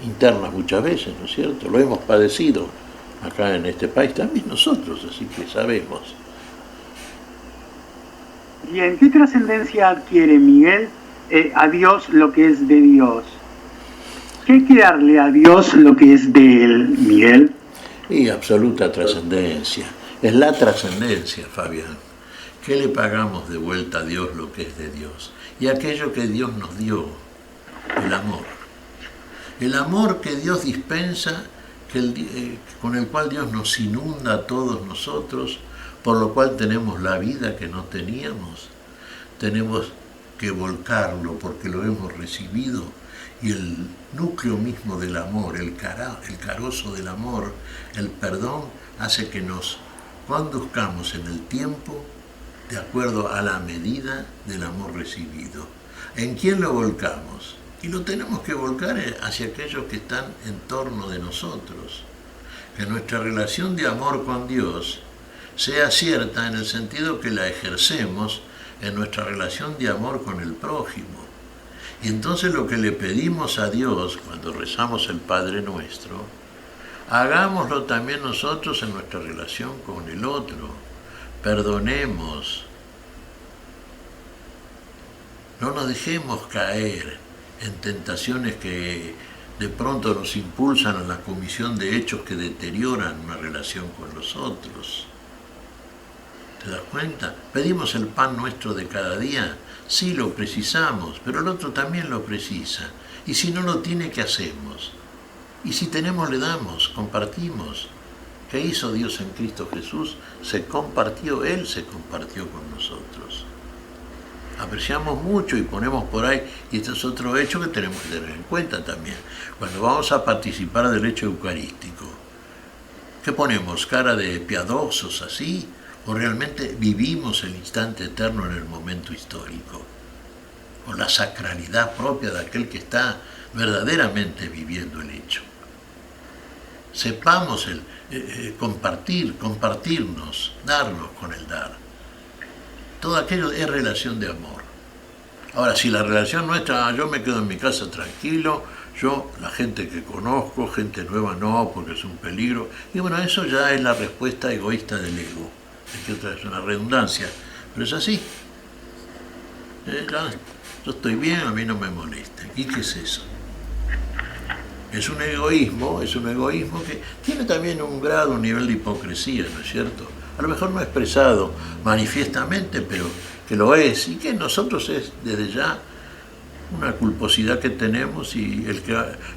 internas muchas veces, ¿no es cierto? Lo hemos padecido acá en este país también nosotros, así que sabemos. Bien, ¿qué trascendencia adquiere, Miguel, a Dios lo que es de Dios? ¿Qué hay que darle a Dios lo que es de Él, Miguel? Y absoluta trascendencia. Es la trascendencia, Fabián. ¿Qué le pagamos de vuelta a Dios lo que es de Dios? Y aquello que Dios nos dio, el amor. El amor que Dios dispensa, con el cual Dios nos inunda a todos nosotros, por lo cual tenemos la vida que no teníamos. Tenemos que volcarlo porque lo hemos recibido. Y el núcleo mismo del amor, el carozo del amor, el perdón, hace que nos conduzcamos en el tiempo de acuerdo a la medida del amor recibido. ¿En quién lo volcamos? Y lo tenemos que volcar hacia aquellos que están en torno de nosotros. Que nuestra relación de amor con Dios sea cierta en el sentido que la ejercemos en nuestra relación de amor con el prójimo. Y entonces lo que le pedimos a Dios cuando rezamos el Padre Nuestro, hagámoslo también nosotros en nuestra relación con el otro. Perdonemos. No nos dejemos caer en tentaciones que de pronto nos impulsan a la comisión de hechos que deterioran una relación con los otros. ¿Te das cuenta? Pedimos el pan nuestro de cada día. Sí, lo precisamos, pero el otro también lo precisa. Y si no lo tiene, ¿qué hacemos? Y si tenemos, le damos, compartimos. ¿Qué hizo Dios en Cristo Jesús? Se compartió, Él se compartió con nosotros. Apreciamos mucho y ponemos por ahí, y este es otro hecho que tenemos que tener en cuenta también. Cuando vamos a participar del hecho eucarístico, ¿qué ponemos? ¿Cara de piadosos así? ¿O realmente vivimos el instante eterno en el momento histórico? ¿O la sacralidad propia de aquel que está verdaderamente viviendo el hecho? Sepamos compartirnos, darnos con el dar. Todo aquello es relación de amor. Ahora, si la relación nuestra, yo me quedo en mi casa tranquilo, la gente que conozco, gente nueva no, porque es un peligro. Y bueno, eso ya es la respuesta egoísta del ego. Es que otra vez una redundancia, pero es así. Yo estoy bien, a mí no me molesta. ¿Y qué es eso? Es un egoísmo que tiene también un grado, un nivel de hipocresía, ¿no es cierto? a lo mejor no expresado manifiestamente, pero que lo es, y que en nosotros es desde ya una culposidad que tenemos y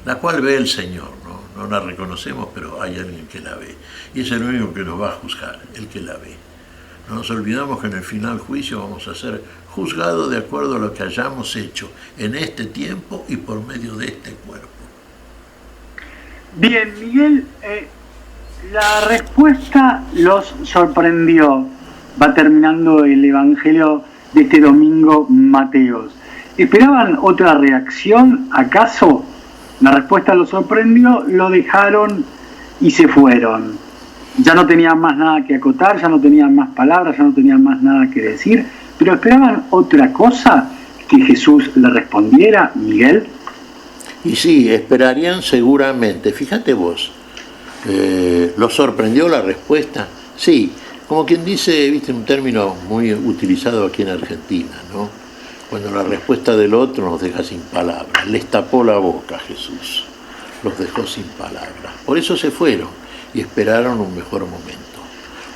la cual ve el Señor, ¿no? No la reconocemos, pero hay alguien que la ve, y es el único que nos va a juzgar, el que la ve. No nos olvidamos que en el final juicio vamos a ser juzgados de acuerdo a lo que hayamos hecho en este tiempo y por medio de este cuerpo. Bien, Miguel, la respuesta los sorprendió. Va terminando el Evangelio de este domingo, Mateos. ¿Esperaban otra reacción? ¿Acaso la respuesta los sorprendió, lo dejaron y se fueron? Ya no tenían más nada que acotar, ya no tenían más palabras, ya no tenían más nada que decir, pero esperaban otra cosa que Jesús le respondiera, Miguel. Y sí, esperarían seguramente. Fíjate vos, ¿los sorprendió la respuesta? Sí, como quien dice, viste, un término muy utilizado aquí en Argentina, ¿no? Cuando la respuesta del otro nos deja sin palabras. Les tapó la boca Jesús, los dejó sin palabras. Por eso se fueron y esperaron un mejor momento.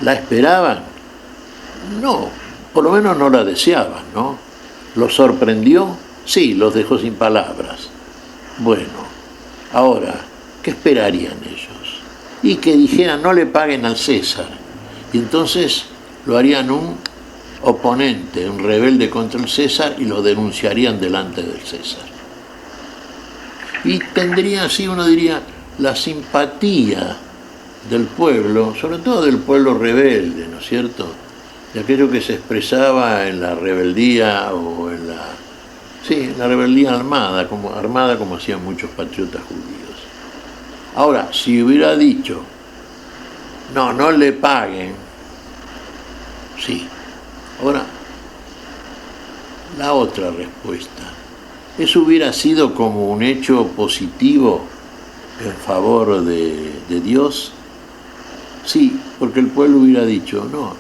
¿La esperaban? No, por lo menos no la deseaban, ¿no? ¿Los sorprendió? Sí, los dejó sin palabras. Bueno, ahora, ¿qué esperarían ellos? Y que dijeran, no le paguen al César. Y entonces lo harían un oponente, un rebelde contra el César, y lo denunciarían delante del César. Y tendría así, uno diría, la simpatía del pueblo, sobre todo del pueblo rebelde, ¿no es cierto? De aquello que se expresaba en la rebeldía o en la rebeldía armada como hacían muchos patriotas judíos. Ahora, si hubiera dicho, no le paguen, sí. Ahora, la otra respuesta, ¿eso hubiera sido como un hecho positivo en favor de Dios? Sí, porque el pueblo hubiera dicho, no,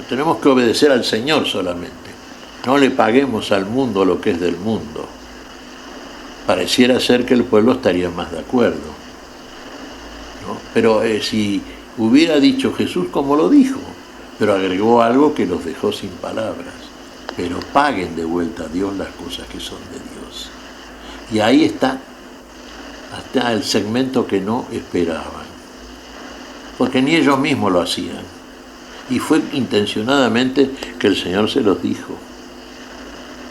tenemos que obedecer al Señor solamente, no le paguemos al mundo lo que es del mundo. Pareciera ser que el pueblo estaría más de acuerdo, ¿no? Pero si hubiera dicho Jesús como lo dijo, pero agregó algo que los dejó sin palabras, pero paguen de vuelta a Dios las cosas que son de Dios. Y ahí está hasta el segmento que no esperaban, porque ni ellos mismos lo hacían, y fue intencionadamente que el Señor se los dijo.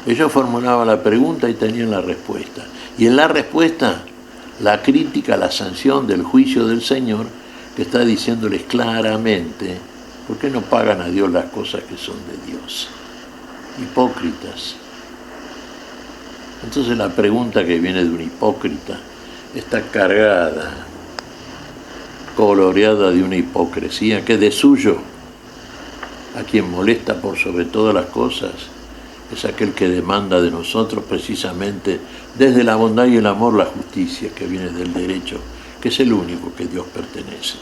Ellos formulaban la pregunta y tenían la respuesta, y en la respuesta la crítica, la sanción del juicio del Señor, que está diciéndoles claramente, ¿por qué no pagan a Dios las cosas que son de Dios? Hipócritas. Entonces la pregunta que viene de un hipócrita está cargada, coloreada de una hipocresía que de suyo, a quien molesta por sobre todas las cosas, es aquel que demanda de nosotros precisamente desde la bondad y el amor la justicia que viene del derecho, que es el único que Dios pertenece.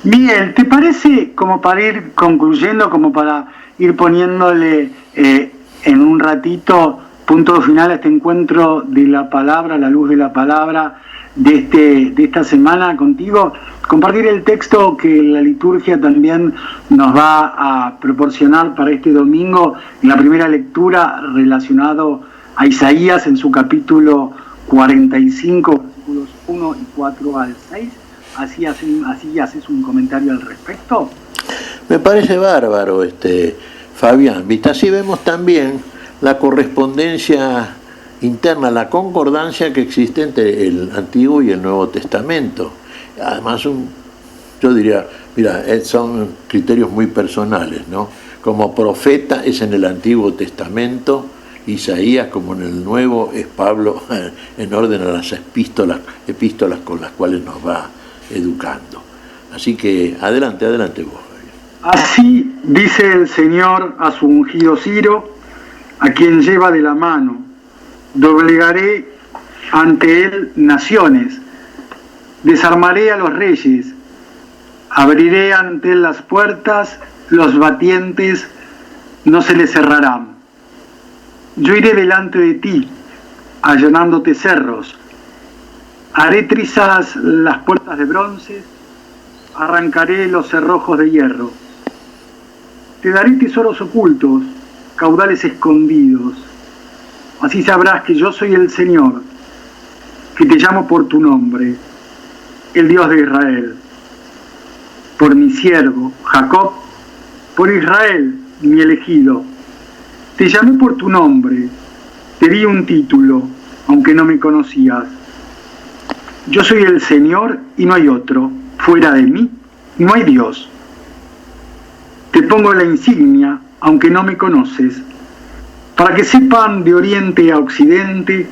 Miguel, ¿te parece, como para ir concluyendo, como para ir poniéndole en un ratito punto final a este encuentro de la palabra, la luz de la palabra de esta semana contigo, compartir el texto que la liturgia también nos va a proporcionar para este domingo en la primera lectura relacionado a Isaías en su capítulo 45, versículos 1 y 4 al 6? Así haces un comentario al respecto. Me parece bárbaro, Fabián. ¿Viste? Así vemos también la correspondencia interna, la concordancia que existe entre el Antiguo y el Nuevo Testamento. Además, yo diría, mira, son criterios muy personales, ¿no? Como profeta es en el Antiguo Testamento, Isaías, como en el Nuevo es Pablo, en orden a las epístolas con las cuales nos va educando. Así que adelante vos. Así dice el Señor a su ungido Ciro, a quien lleva de la mano: doblegaré ante él naciones, desarmaré a los reyes, abriré ante él las puertas, los batientes no se les cerrarán. Yo iré delante de ti, allanándote cerros, haré trizas las puertas de bronce arrancaré los cerrojos de hierro. Te daré tesoros ocultos, caudales escondidos. Así sabrás que yo soy el Señor, que te llamo por tu nombre, el Dios de Israel. Por mi siervo, Jacob, por Israel, mi elegido. Te llamé por tu nombre, te di un título, aunque no me conocías. Yo soy el Señor y no hay otro. Fuera de mí no hay Dios. Te pongo la insignia, aunque no me conoces, para que sepan de oriente a occidente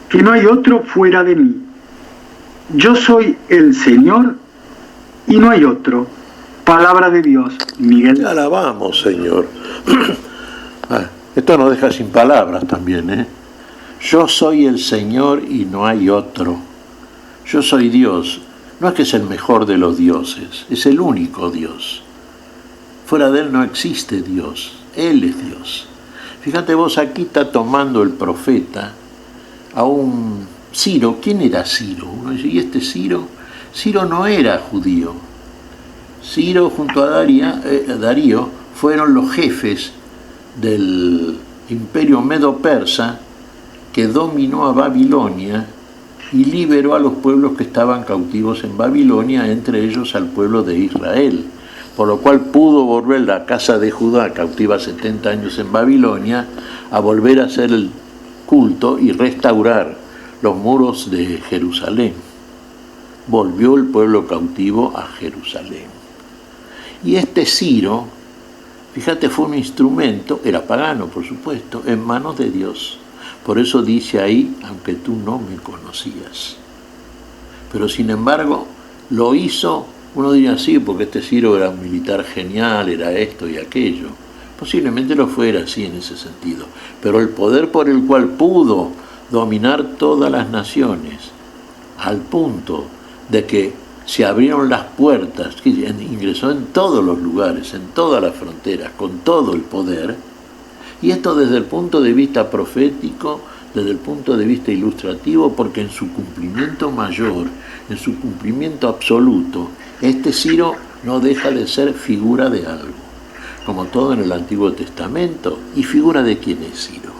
que no hay otro fuera de mí. Yo soy el Señor y no hay otro. Palabra de Dios, Miguel. Te alabamos, Señor. Esto nos deja sin palabras también, ¿eh? Yo soy el Señor y no hay otro. Yo soy Dios. No es que es el mejor de los dioses, es el único Dios. Fuera de Él no existe Dios, Él es Dios. Fíjate vos, aquí está tomando el profeta a un Ciro. ¿Quién era Ciro? Uno dice, ¿y este Ciro? Ciro no era judío. Ciro junto a Darío fueron los jefes del imperio medo-persa que dominó a Babilonia y liberó a los pueblos que estaban cautivos en Babilonia, entre ellos al pueblo de Israel, por lo cual pudo volver la casa de Judá, cautiva 70 años en Babilonia, a volver a hacer el culto y restaurar los muros de Jerusalén. Volvió el pueblo cautivo a Jerusalén. Y este Ciro, fíjate, fue un instrumento, era pagano por supuesto, en manos de Dios. Por eso dice ahí, aunque tú no me conocías. Pero sin embargo, lo hizo, uno diría sí, porque este Ciro era un militar genial, era esto y aquello. Posiblemente lo fuera así en ese sentido. Pero el poder por el cual pudo dominar todas las naciones, al punto de que se abrieron las puertas, que ingresó en todos los lugares, en todas las fronteras, con todo el poder, y esto desde el punto de vista profético, desde el punto de vista ilustrativo, porque en su cumplimiento mayor, en su cumplimiento absoluto, este Ciro no deja de ser figura de algo, como todo en el Antiguo Testamento. ¿Y figura de quién es Ciro?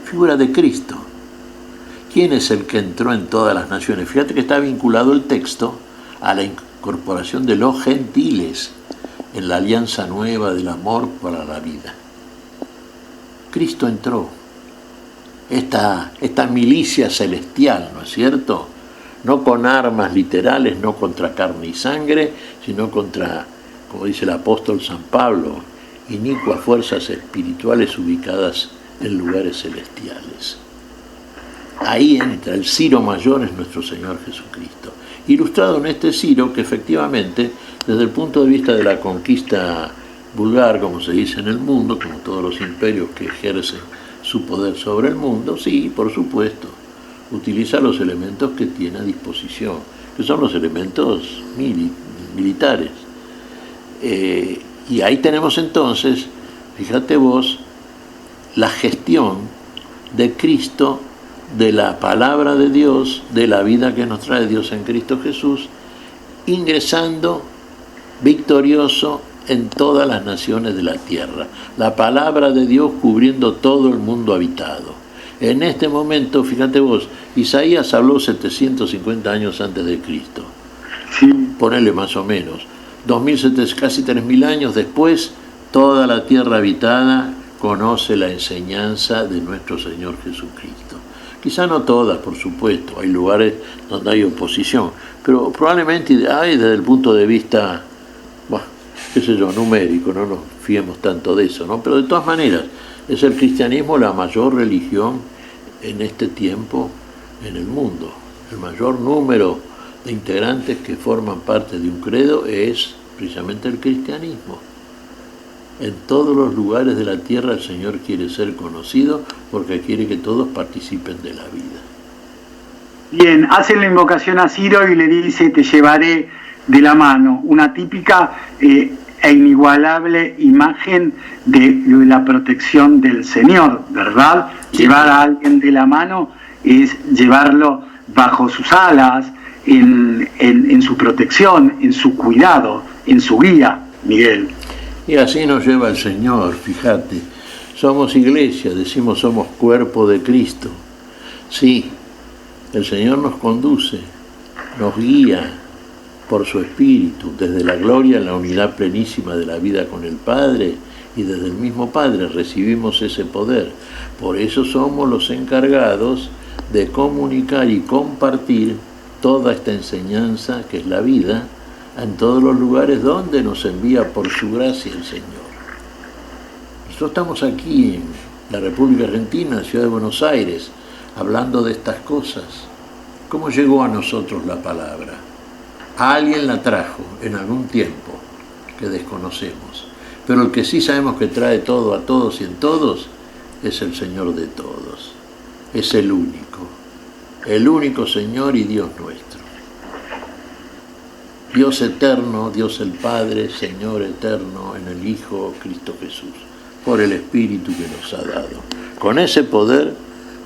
Figura de Cristo. ¿Quién es el que entró en todas las naciones? Fíjate que está vinculado el texto a la incorporación de los gentiles en la alianza nueva del amor para la vida. Cristo entró. Esta milicia celestial, ¿no es cierto? No con armas literales, no contra carne y sangre, sino contra, como dice el apóstol San Pablo, inicuas fuerzas espirituales ubicadas en lugares celestiales. Ahí entra el Ciro mayor, es nuestro Señor Jesucristo. Ilustrado en este Ciro que efectivamente, desde el punto de vista de la conquista vulgar, como se dice en el mundo, como todos los imperios que ejercen su poder sobre el mundo, sí, por supuesto, utiliza los elementos que tiene a disposición, que son los elementos militares. Y ahí tenemos entonces, fíjate vos, la gestión de Cristo, de la palabra de Dios, de la vida que nos trae Dios en Cristo Jesús, ingresando victorioso en todas las naciones de la tierra. La palabra de Dios cubriendo todo el mundo habitado. En este momento, fíjate vos, Isaías habló 750 años antes de Cristo. Sí. Ponele más o menos. 2700, casi 3000 años después, toda la tierra habitada conoce la enseñanza de nuestro Señor Jesucristo. Quizá no todas, por supuesto, hay lugares donde hay oposición, pero probablemente hay desde el punto de vista, qué sé yo, numérico, no nos fiemos tanto de eso, ¿no? Pero de todas maneras, es el cristianismo la mayor religión en este tiempo en el mundo. El mayor número de integrantes que forman parte de un credo es precisamente el cristianismo. En todos los lugares de la tierra el Señor quiere ser conocido porque quiere que todos participen de la vida. Bien, hacen la invocación a Ciro y le dice, te llevaré de la mano, una típica e inigualable imagen de la protección del Señor, ¿verdad? Sí. Llevar a alguien de la mano es llevarlo bajo sus alas, en su protección, en su cuidado, en su guía, Miguel. Y así nos lleva el Señor, fíjate. Somos iglesia, decimos somos cuerpo de Cristo. Sí, el Señor nos conduce, nos guía por su Espíritu, desde la gloria a la unidad plenísima de la vida con el Padre, y desde el mismo Padre recibimos ese poder. Por eso somos los encargados de comunicar y compartir toda esta enseñanza que es la vida en todos los lugares donde nos envía por su gracia el Señor. Nosotros estamos aquí en la República Argentina, Ciudad de Buenos Aires, hablando de estas cosas. ¿Cómo llegó a nosotros la palabra? Alguien la trajo en algún tiempo que desconocemos, pero el que sí sabemos que trae todo a todos y en todos es el Señor de todos, es el único Señor y Dios nuestro. Dios eterno, Dios el Padre, Señor eterno en el Hijo Cristo Jesús, por el Espíritu que nos ha dado. Con ese poder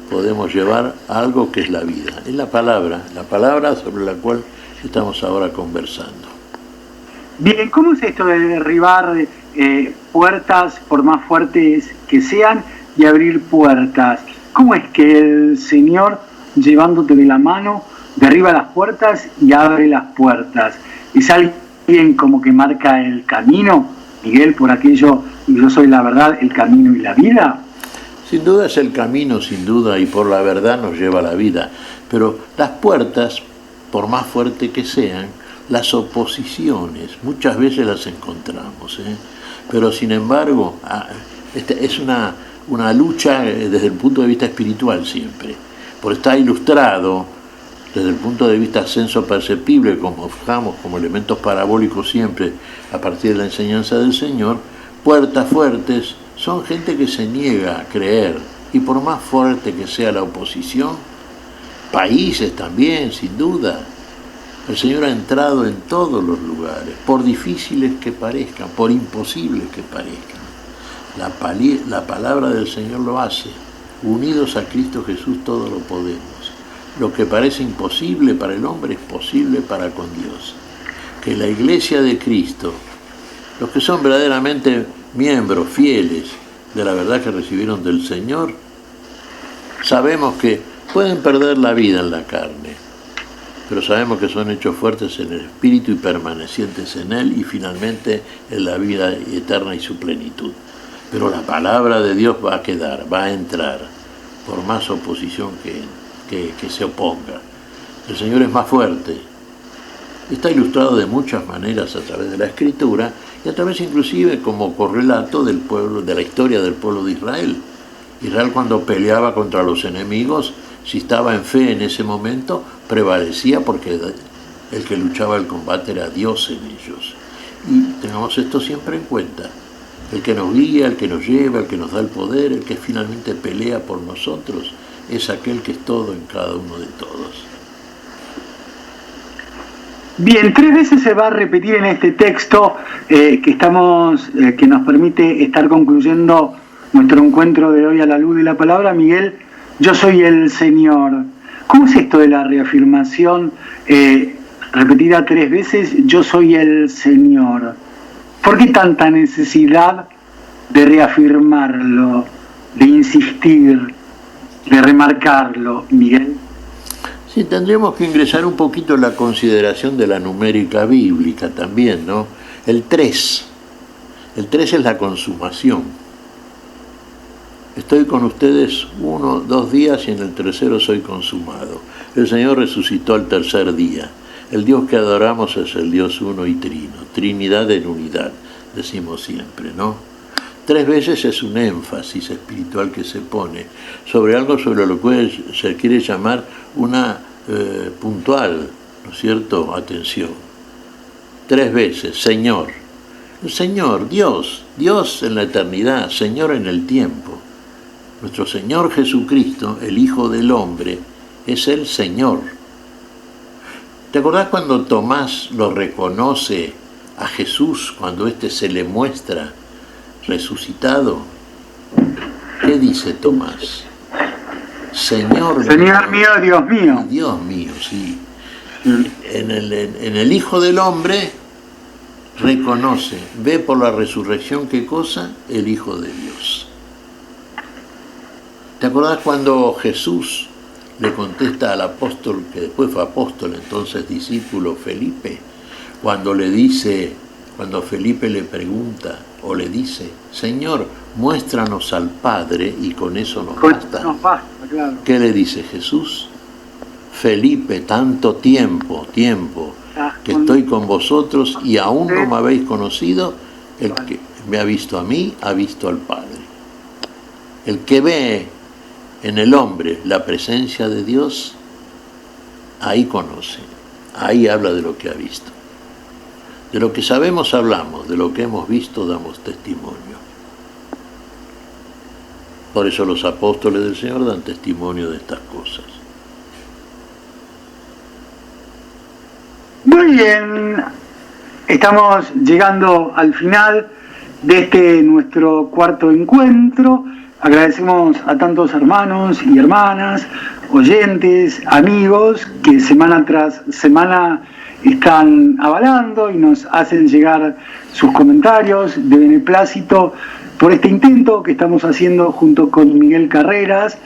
podemos llevar algo que es la vida, es la palabra sobre la cual estamos ahora conversando. Bien, ¿cómo es esto de derribar puertas, por más fuertes que sean, y abrir puertas? ¿Cómo es que el Señor, llevándote de la mano, derriba las puertas y abre las puertas? ¿Es alguien como que marca el camino, Miguel, por aquello, yo soy la verdad, el camino y la vida? Sin duda es el camino, sin duda, y por la verdad nos lleva a la vida. Pero las puertas, por más fuertes que sean, las oposiciones, muchas veces las encontramos, pero sin embargo, es una lucha desde el punto de vista espiritual siempre, porque está ilustrado desde el punto de vista ascenso perceptible, como fijamos como elementos parabólicos siempre a partir de la enseñanza del Señor. Puertas fuertes son gente que se niega a creer, y por más fuerte que sea la oposición, países también, sin duda, el Señor ha entrado en todos los lugares, por difíciles que parezcan, por imposibles que parezcan. La palabra del Señor lo hace. Unidos a Cristo Jesús todo lo podemos. Lo que parece imposible para el hombre es posible para con Dios. Que la iglesia de Cristo, los que son verdaderamente miembros fieles de la verdad que recibieron del Señor, sabemos que pueden perder la vida en la carne, pero sabemos que son hechos fuertes en el Espíritu y permanecientes en Él, y finalmente en la vida eterna y su plenitud. Pero la palabra de Dios va a quedar, va a entrar, por más oposición que se oponga. El Señor es más fuerte. Está ilustrado de muchas maneras a través de la Escritura, y a través inclusive como correlato del pueblo, de la historia del pueblo de Israel. Israel, cuando peleaba contra los enemigos, si estaba en fe en ese momento, prevalecía porque el que luchaba el combate era Dios en ellos. Y tengamos esto siempre en cuenta. El que nos guía, el que nos lleva, el que nos da el poder, el que finalmente pelea por nosotros, es aquel que es todo en cada uno de todos. Bien, 3 veces se va a repetir en este texto que nos permite estar concluyendo nuestro encuentro de hoy a la luz de la palabra, Miguel. Yo soy el Señor. ¿Cómo es esto de la reafirmación repetida 3 veces? Yo soy el Señor. ¿Por qué tanta necesidad de reafirmarlo, de insistir, de remarcarlo, Miguel? Sí, tendríamos que ingresar un poquito en la consideración de la numérica bíblica también, ¿no? El 3 es la consumación. Estoy con ustedes 1, 2 días y en el tercero soy consumado. El Señor resucitó al tercer día. El Dios que adoramos es el Dios uno y trino, Trinidad en unidad, decimos siempre, ¿no? 3 veces es un énfasis espiritual que se pone sobre algo sobre lo que se quiere llamar una puntual, ¿no es cierto?, atención. 3 veces, Señor. El Señor, Dios en la eternidad, Señor en el tiempo. Nuestro Señor Jesucristo, el Hijo del Hombre, es el Señor. ¿Te acordás cuando Tomás lo reconoce a Jesús, cuando éste se le muestra resucitado? ¿Qué dice Tomás? Señor mío, Dios mío. Dios mío, sí. en el Hijo del Hombre reconoce, ve por la resurrección qué cosa, el Hijo de Dios. ¿Te acordás cuando Jesús le contesta al apóstol, que después fue apóstol, entonces discípulo, Felipe, cuando Felipe le pregunta o le dice, Señor, muéstranos al Padre y con eso nos basta? Nos basta, claro. ¿Qué le dice Jesús? Felipe, tanto tiempo que estoy con vosotros y aún no me habéis conocido, el que me ha visto a mí, ha visto al Padre. El que ve en el hombre la presencia de Dios, ahí conoce, ahí habla de lo que ha visto. De lo que sabemos hablamos, de lo que hemos visto damos testimonio. Por eso los apóstoles del Señor dan testimonio de estas cosas. Muy bien, estamos llegando al final de este nuestro cuarto encuentro. Agradecemos a tantos hermanos y hermanas, oyentes, amigos que semana tras semana están avalando y nos hacen llegar sus comentarios de beneplácito por este intento que estamos haciendo junto con Miguel Carreras,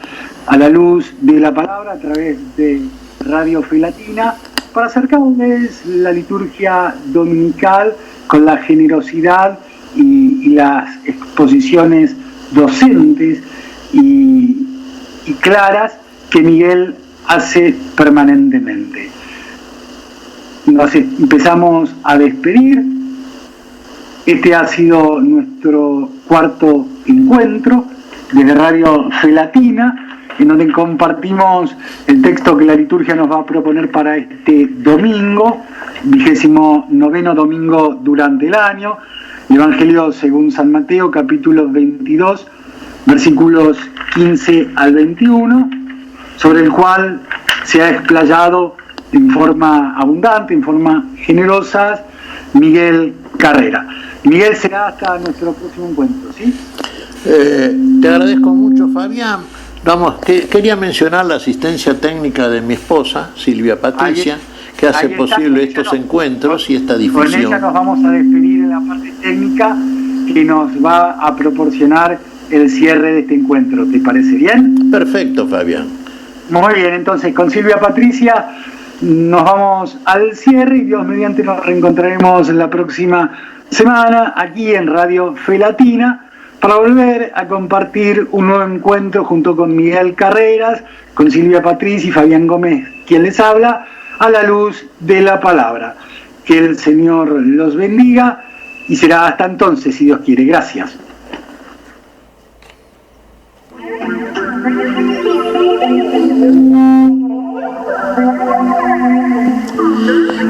a la luz de la palabra, a través de Radio Fe Latina, para acercarles la liturgia dominical con la generosidad y las exposiciones docentes y claras que Miguel hace permanentemente. Nos empezamos a despedir. Este ha sido nuestro cuarto encuentro desde Radio Fe Latina, en donde compartimos el texto que la liturgia nos va a proponer para este domingo, 29º domingo durante el año, el Evangelio según San Mateo, capítulo 22, versículos 15 al 21, sobre el cual se ha explayado en forma abundante, en forma generosa, Miguel Carrera. Miguel, será hasta nuestro próximo encuentro, ¿sí? Te agradezco mucho, Fabián. Vamos, quería mencionar la asistencia técnica de mi esposa, Silvia Patricia, que hace posible estos encuentros y esta difusión. Con ella nos vamos a despedir en la parte técnica que nos va a proporcionar el cierre de este encuentro. ¿Te parece bien? Perfecto, Fabián. Muy bien, entonces con Silvia Patricia nos vamos al cierre y Dios mediante nos reencontraremos la próxima semana aquí en Radio Fe Latina para volver a compartir un nuevo encuentro junto con Miguel Carreras, con Silvia Patricia y Fabián Gómez, quien les habla, a la luz de la palabra. Que el Señor los bendiga y será hasta entonces, si Dios quiere. Gracias.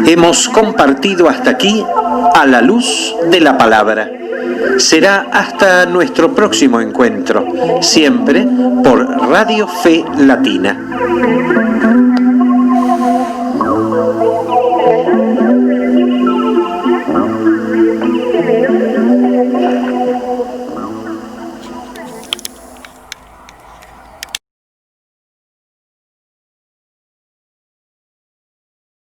Hemos compartido hasta aquí a la luz de la palabra. Será hasta nuestro próximo encuentro, siempre por Radio Fe Latina.